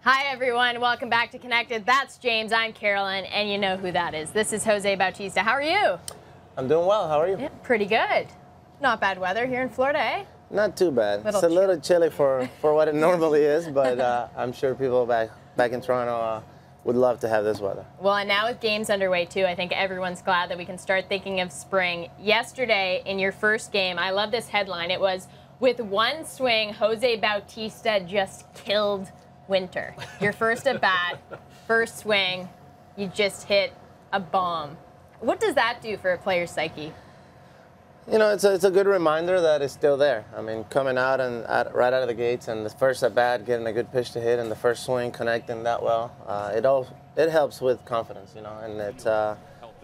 Hi, everyone. Welcome back to Connected. That's James. I'm Carolyn, and you know who that is. This is Jose Bautista. How are you? I'm doing well. How are you? Yeah, pretty good. Not bad weather here in Florida, eh? Not too bad. It's a little chilly for what it normally is, but I'm sure people back in Toronto would love to have this weather. Well, and now with games underway, too, I think everyone's glad that we can start thinking of spring. Yesterday, in your first game, I love this headline. It was, with one swing, Jose Bautista just killed winter. Your first at bat, first swing, you just hit a bomb. What does that do for a player's psyche? You know, it's a good reminder that it's still there. I mean, coming out and right out of the gates, and the first at bat, getting a good pitch to hit, and the first swing connecting that well, it helps with confidence, you know. And it's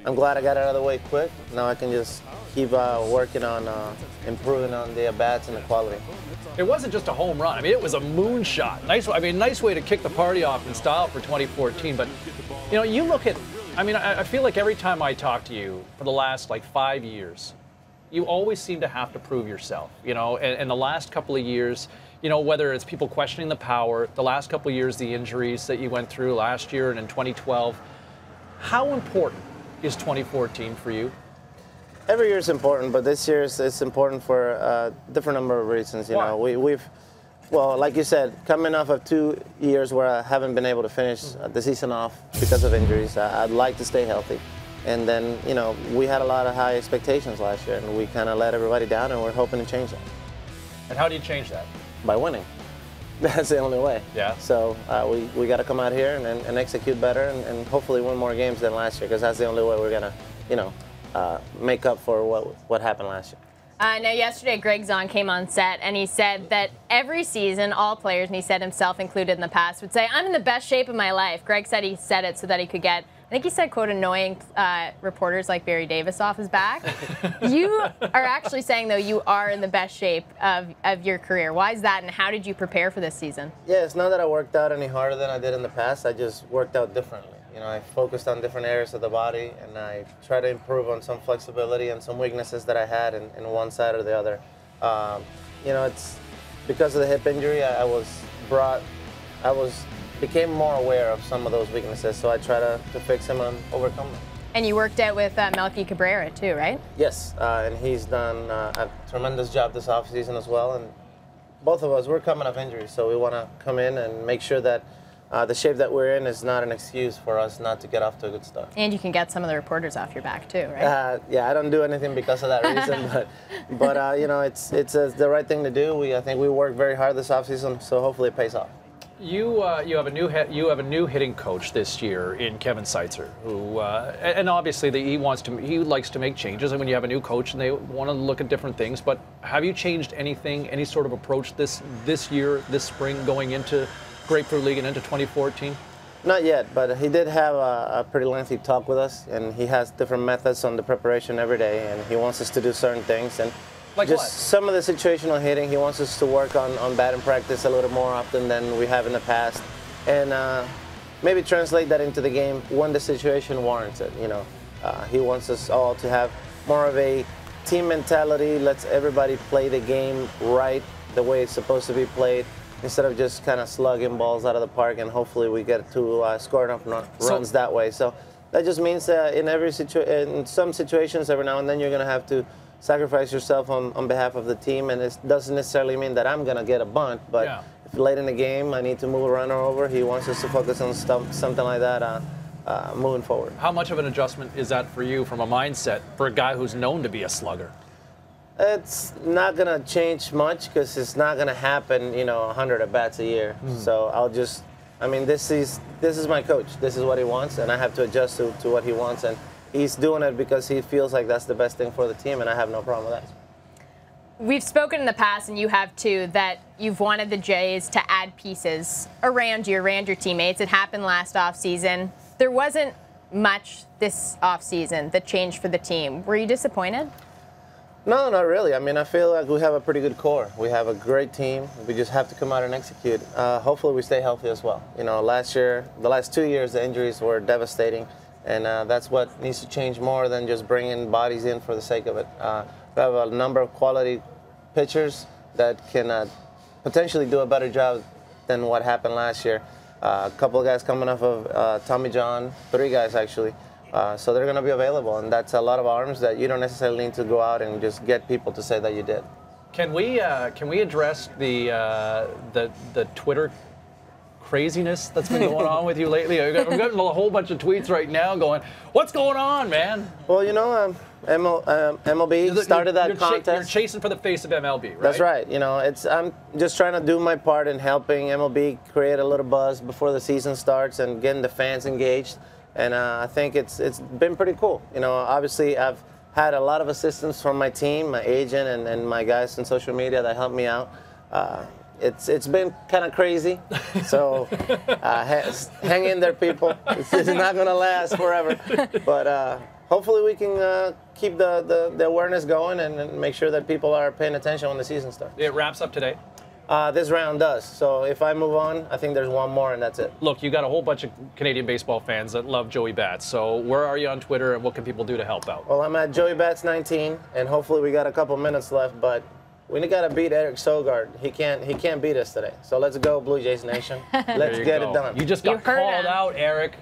I'm glad I got it out of the way quick. Now I can just keep working on improving on the at bats and the quality. It wasn't just a home run. I mean, it was a moonshot. Nice way to kick the party off in style for 2014. But you know, you look at. I mean, I feel like every time I talk to you for the last 5 years, you always seem to have to prove yourself, you know, and the last couple of years, you know, whether it's people questioning the power, the last couple of years, the injuries that you went through last year and in 2012, how important is 2014 for you? Every year is important, but this year it's important for a different number of reasons. You know, well, like you said, coming off of 2 years where I haven't been able to finish the season off because of injuries, I'd like to stay healthy. And then, you know, we had a lot of high expectations last year, and we kind of let everybody down, and we're hoping to change that. And how do you change that? By winning. That's the only way. Yeah. So we got to come out here and execute better, and hopefully win more games than last year, because that's the only way we're gonna, you know, make up for what happened last year. Now, yesterday, Greg Zahn came on set, and he said that every season, all players, and he said himself included in the past, would say, I'm in the best shape of my life. Greg said he said it so that he could get, I think he said, quote, annoying reporters like Barry Davis off his back. You are actually saying, though, you are in the best shape of your career. Why is that, and how did you prepare for this season? Yeah, it's not that I worked out any harder than I did in the past. I just worked out differently. You know, I focused on different areas of the body, and I tried to improve on some flexibility and some weaknesses that I had in one side or the other. You know, it's because of the hip injury, I became more aware of some of those weaknesses, so I try to fix them and overcome them. And you worked out with Melky Cabrera, too, right? Yes, and he's done a tremendous job this offseason as well, and both of us, we're coming off injuries, so we want to come in and make sure that the shape that we're in is not an excuse for us not to get off to a good start. And you can get some of the reporters off your back, too, right? Yeah, I don't do anything because of that reason, but you know, it's the right thing to do. I think we worked very hard this offseason, so hopefully it pays off. You have a new hitting coach this year in Kevin Seitzer, who and obviously he likes to make changes, and when you have a new coach and they want to look at different things. But have you changed anything, any sort of approach this year, this spring, going into Grapefruit League and into 2014? Not yet, but he did have a pretty lengthy talk with us, and he has different methods on the preparation every day, and he wants us to do certain things. And like just what? Some of the situational hitting, he wants us to work on batting practice a little more often than we have in the past, and maybe translate that into the game when the situation warrants it. You know, he wants us all to have more of a team mentality. Lets everybody play the game right, the way it's supposed to be played, instead of just kind of slugging balls out of the park, and hopefully we get to score enough runs that way. So that just means that in some situations, every now and then, you're going to have to sacrifice yourself on behalf of the team, and it doesn't necessarily mean that I'm going to get a bunt, but if late in the game I need to move a runner over, he wants us to focus on something like that moving forward. How much of an adjustment is that for you from a mindset for a guy who's known to be a slugger? It's not going to change much because it's not going to happen, you know, 100 at-bats a year. So I mean, this is my coach. This is what he wants, and I have to adjust to what he wants. And he's doing it because he feels like that's the best thing for the team, and I have no problem with that. We've spoken in the past, and you have too, that you've wanted the Jays to add pieces around your teammates. It happened last offseason. There wasn't much this offseason that changed for the team. Were you disappointed? No, not really. I mean, I feel like we have a pretty good core. We have a great team. We just have to come out and execute. Hopefully we stay healthy as well. You know, the last 2 years, the injuries were devastating, and that's what needs to change more than just bringing bodies in for the sake of it. We have a number of quality pitchers that can potentially do a better job than what happened last year. A couple of guys coming off of Tommy John, 3 guys actually. So they're going to be available, and that's a lot of arms that you don't necessarily need to go out and just get people to say that you did. Can we address the Twitter craziness that's been going on with you lately? I'm getting a whole bunch of tweets right now going, "What's going on, man?" Well, you know, MLB started that contest. You're chasing for the face of MLB, right? That's right. You know, I'm just trying to do my part in helping MLB create a little buzz before the season starts and getting the fans engaged. And I think it's been pretty cool. You know, obviously I've had a lot of assistance from my team, my agent, and my guys in social media that helped me out. It's been kind of crazy, so hang in there, people. It's not going to last forever, but hopefully we can keep the awareness going and make sure that people are paying attention when the season starts. It wraps up today. This round does. So if I move on, I think there's one more, and that's it. Look, you got a whole bunch of Canadian baseball fans that love Joey Bats. So where are you on Twitter, and what can people do to help out? Well, I'm at Joey Bats 19, and hopefully we got a couple minutes left, but we got to beat Eric Sogard. He can't beat us today. So let's go, Blue Jays Nation. Let's get it done. You just got called out, Eric.